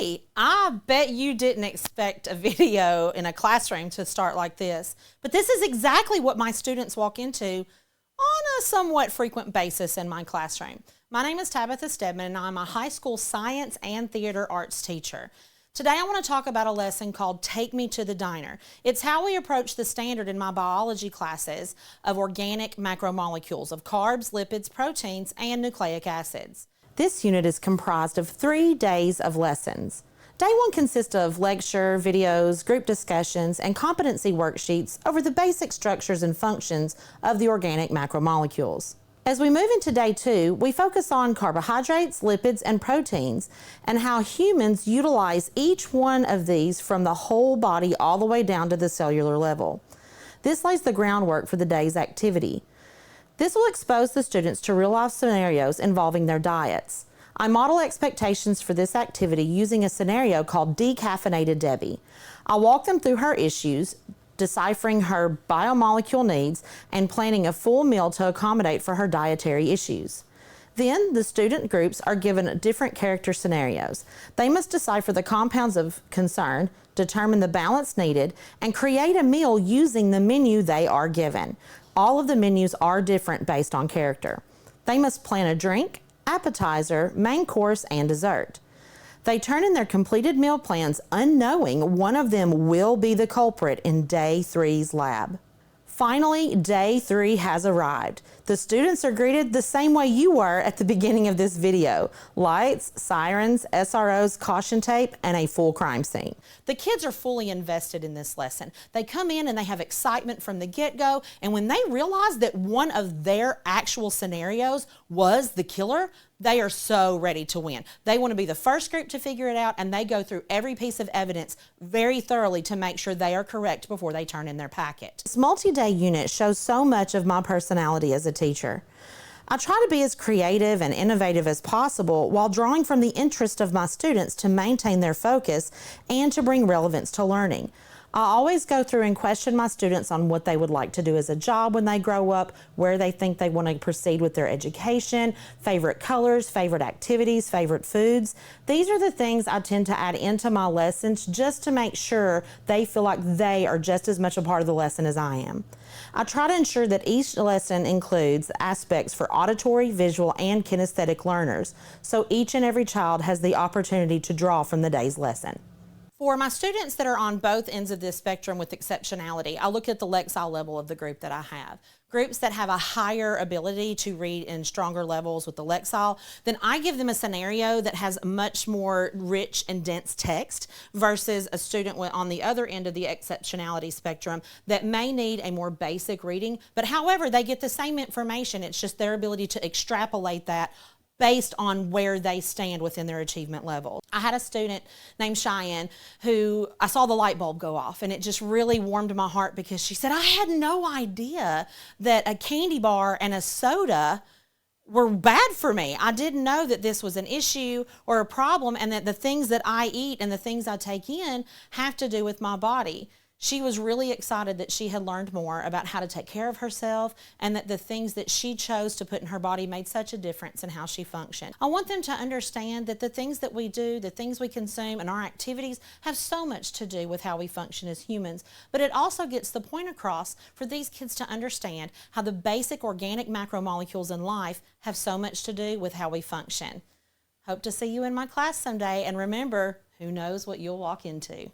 Hey, I bet you didn't expect a video in a classroom to start like this, but this is exactly what my students walk into on a somewhat frequent basis in my classroom. My name is Tabitha Steadman, and I'm a high school science and theater arts teacher. Today I want to talk about a lesson called Take Me to the Diner. It's how we approach the standard in my biology classes of organic macromolecules of carbs, lipids, proteins, and nucleic acids. This unit is comprised of 3 days of lessons. Day 1 consists of lecture, videos, group discussions, and competency worksheets over the basic structures and functions of the organic macromolecules. As we move into Day 2, we focus on carbohydrates, lipids, and proteins, and how humans utilize each one of these from the whole body all the way down to the cellular level. This lays the groundwork for the day's activity. This will expose the students to real-life scenarios involving their diets. I model expectations for this activity using a scenario called Decaffeinated Debbie. I'll walk them through her issues, deciphering her biomolecule needs, and planning a full meal to accommodate for her dietary issues. Then, the student groups are given different character scenarios. They must decipher the compounds of concern, determine the balance needed, and create a meal using the menu they are given. All of the menus are different based on character. They must plan a drink, appetizer, main course, and dessert. They turn in their completed meal plans unknowing one of them will be the culprit in Day 3's lab. Finally, Day 3 has arrived. The students are greeted the same way you were at the beginning of this video. Lights, sirens, SROs, caution tape, and a full crime scene. The kids are fully invested in this lesson. They come in and they have excitement from the get-go, and when they realize that one of their actual scenarios was the killer, they are so ready to win. They want to be the first group to figure it out, and they go through every piece of evidence very thoroughly to make sure they are correct before they turn in their packet. This multi-day unit shows so much of my personality as a teacher. I try to be as creative and innovative as possible while drawing from the interest of my students to maintain their focus and to bring relevance to learning. I always go through and question my students on what they would like to do as a job when they grow up, where they think they want to proceed with their education, favorite colors, favorite activities, favorite foods. These are the things I tend to add into my lessons just to make sure they feel like they are just as much a part of the lesson as I am. I try to ensure that each lesson includes aspects for auditory, visual, and kinesthetic learners, so each and every child has the opportunity to draw from the day's lesson. For my students that are on both ends of this spectrum with exceptionality, I look at the Lexile level of the group that I have. Groups that have a higher ability to read in stronger levels with the Lexile, then I give them a scenario that has much more rich and dense text versus a student on the other end of the exceptionality spectrum that may need a more basic reading, but however, they get the same information. It's just their ability to extrapolate that based on where they stand within their achievement level. I had a student named Cheyenne who I saw the light bulb go off, and it just really warmed my heart because she said, I had no idea that a candy bar and a soda were bad for me. I didn't know that this was an issue or a problem, and that the things that I eat and the things I take in have to do with my body. She was really excited that she had learned more about how to take care of herself and that the things that she chose to put in her body made such a difference in how she functioned. I want them to understand that the things that we do, the things we consume, and our activities have so much to do with how we function as humans, but it also gets the point across for these kids to understand how the basic organic macromolecules in life have so much to do with how we function. Hope to see you in my class someday, and remember, who knows what you'll walk into.